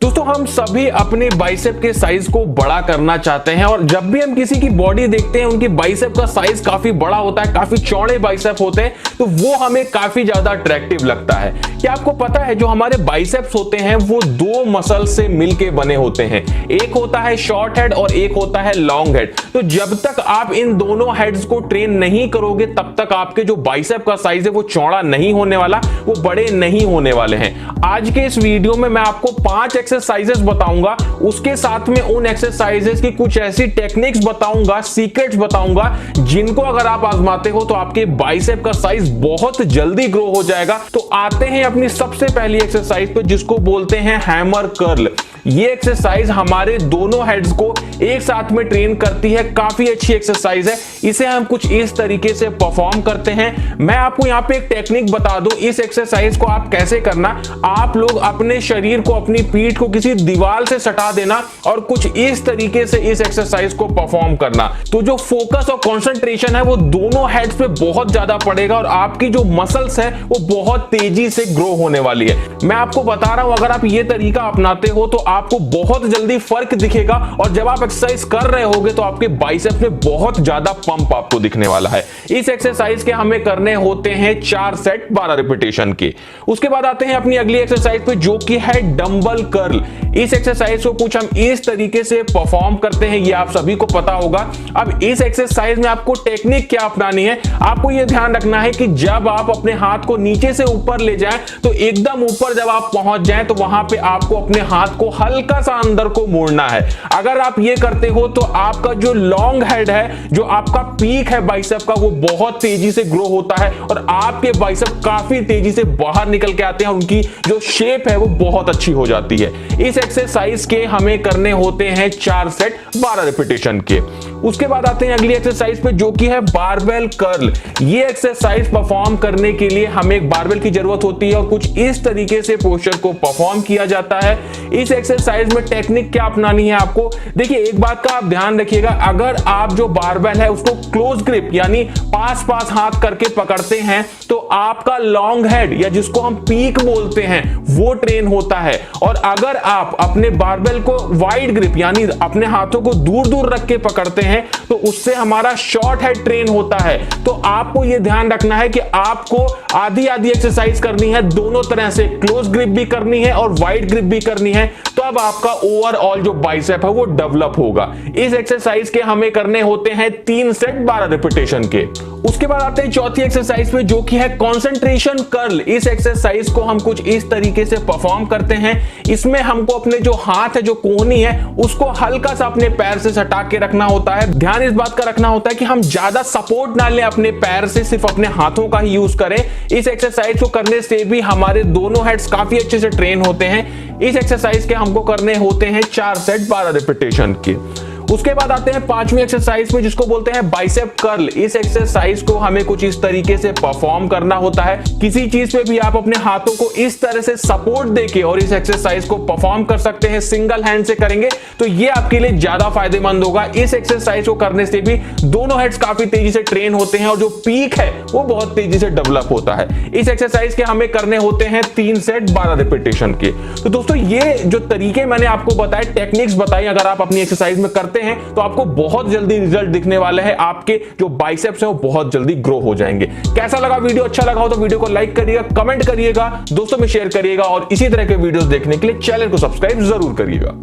दोस्तों हम सभी अपने बाइसेप के साइज को बड़ा करना चाहते हैं और जब भी हम किसी की बॉडी देखते हैं उनकी बाइसेप का साइज काफी बड़ा होता है, काफी चौड़े बाइसेप होते हैं, तो वो हमें काफी ज्यादा अट्रैक्टिव लगता है। क्या आपको पता है जो हमारे बाइसेप्स होते हैं वो दो मसल से मिलके बने होते हैं, एक होता है शॉर्ट हेड और एक होता है लॉन्ग हेड। तो जब तक आप इन दोनों हेड्स को ट्रेन नहीं करोगे तब तक आपके जो बाइसेप का साइज है वो चौड़ा नहीं होने वाला, वो बड़े नहीं होने वाले हैं। आज के इस वीडियो में मैं आपको 5 एक्सरसाइजेस बताऊंगा, उसके साथ में उन एक्सरसाइजेस की कुछ ऐसी टेक्निक्स बताऊंगा, सीक्रेट्स बताऊंगा जिनको अगर आप आजमाते हो तो आपके बाइसेप का साइज बहुत जल्दी ग्रो हो जाएगा। तो आते हैं अपनी सबसे पहली एक्सरसाइज पे जिसको बोलते हैं हैमर कर्ल। ये एक्सरसाइज हमारे दोनों हेड्स को एक साथ में ट्रेन करती है, काफी अच्छी एक्सरसाइज है। इसे हम कुछ इस तरीके से परफॉर्म करते हैं। मैं आपको यहाँ पे एक टेक्निक बता दूं, इस एक्सरसाइज को आप कैसे करना। आप लोग अपने शरीर को, अपनी पीठ को किसी दीवार से सटा देना और कुछ इस तरीके से इस एक्सरसाइज को परफॉर्म करना। तो जो फोकस और कंसंट्रेशन है वो दोनों हेड्स पे बहुत ज्यादा पड़ेगा और आपकी जो मसल्स है वो बहुत तेजी से ग्रो होने वाली है। मैं आपको बता रहा हूं, अगर आप ये तरीका अपनाते हो तो आपको बहुत जल्दी फर्क दिखेगा और जब आप एक्सरसाइज कर रहे होगे तो आपके बाइसेप में बहुत ज्यादा पंप आपको दिखने वाला है। इस एक्सरसाइज के हमें करने होते हैं 4 सेट 12 रिपीटेशन के। उसके बाद आते हैं अपनी अगली एक्सरसाइज पे जो कि है डंबल कर्ल। इस एक्सरसाइज को कुछ हम इस तरीके से परफॉर्म करते हैं, ये आप सभी को पता होगा। अब इस एक्सरसाइज में आपको टेक्निक क्या अपनानी है, आपको यह ध्यान रखना है कि जब आप अपने हाथ को नीचे से ऊपर ले जाएं तो एकदम ऊपर जब आप पहुंच जाएं तो वहां पे आपको अपने हाथ को हल्का सा अंदर को मोड़ना है। अगर आप ये करते हो तो आपका जो लॉन्ग हेड है, जो आपका पीक है बाइसेप का, वो बहुत तेजी से ग्रो होता है और आपके बाइसेप काफी तेजी से बाहर निकल के आते हैं, उनकी जो शेप है वो बहुत अच्छी हो जाती है। इस एक्सरसाइज के हमें करने होते हैं 4 सेट 12 रिपीटेशन के। उसके बाद आते हैं अगली एक्सरसाइज पे जो कि है बारबेल कर्ल। ये एक्सरसाइज परफॉर्म करने के लिए हमें एक बारबेल की जरूरत होती है और कुछ इस तरीके से पोस्चर को परफॉर्म किया जाता है। इस एक्सरसाइज में टेक्निक क्या अपनानी है आपको, देखिए एक बात का आप ध्यान रखिएगा, अगर आप जो बारबेल है उसको क्लोज ग्रिप यानी पास पास हाथ करके पकड़ते हैं तो आपका लॉन्ग हेड या जिसको हम पीक बोलते हैं वो ट्रेन होता है। और अगर आप अपने बारबेल को वाइड ग्रिप यानी अपने हाथों को दूर दूर रख के पकड़ते हैं तो उससे हमारा शॉर्ट हेड ट्रेन होता है। तो आपको यह ध्यान रखना है कि आपको आधी आधी एक्सरसाइज करनी है, दोनों तरह से क्लोज ग्रिप भी करनी है और वाइड ग्रिप भी करनी है, तब आपका ओवरऑल जो बाइसेप है वो डेवलप होगा। इस एक्सरसाइज के हमें करने होते हैं 3 सेट 12 रिपीटेशन के। उसके बाद आते हैं चौथी एक्सरसाइज पे जो कि है कंसंट्रेशन कर्ल। इस एक्सरसाइज को हम कुछ इस तरीके से परफॉर्म करते हैं। इसमें हमको अपने जो हाथ है, जो कोहनी है, उसको हल्का सा अपने पैर से सटा के रखना होता है। ध्यान इस बात का रखना होता है कि हम ज्यादा सपोर्ट ना लें अपने पैर से, सिर्फ अपने हाथों का ही यूज करें। इस एक्सरसाइज को करने से भी हमारे दोनों हेड्स काफी अच्छे से ट्रेन होते हैं। इस एक्सरसाइज के हमको करने होते हैं 4 सेट 12 रिपीटेशन के। उसके बाद आते हैं 5वीं एक्सरसाइज में जिसको बोलते हैं बाइसेप कर्ल। इस एक्सरसाइज को हमें कुछ इस तरीके से परफॉर्म करना होता है। किसी चीज पे भी आप अपने हाथों को इस तरह से सपोर्ट देके और इस एक्सरसाइज को परफॉर्म कर सकते हैं। सिंगल हैंड से करेंगे तो ये आपके लिए ज्यादा फायदेमंद होगा। इस एक्सरसाइज को करने से भी दोनों हेड्स काफी तेजी से ट्रेन होते हैं और जो पीक है वो बहुत तेजी से डेवलप होता है। इस एक्सरसाइज के हमें करने होते हैं 3 सेट 12 रिपीटेशन के। तो दोस्तों ये जो तरीके मैंने आपको बताए, टेक्निक्स बताई, अगर आप अपनी एक्सरसाइज में करते हैं तो आपको बहुत जल्दी रिजल्ट दिखने वाले हैं। आपके जो बाइसेप्स हैं वो बहुत जल्दी ग्रो हो जाएंगे। कैसा लगा वीडियो, अच्छा लगा हो तो वीडियो को लाइक करिएगा, कमेंट करिएगा, दोस्तों में शेयर करिएगा और इसी तरह के वीडियोस देखने के लिए चैनल को सब्सक्राइब जरूर करिएगा।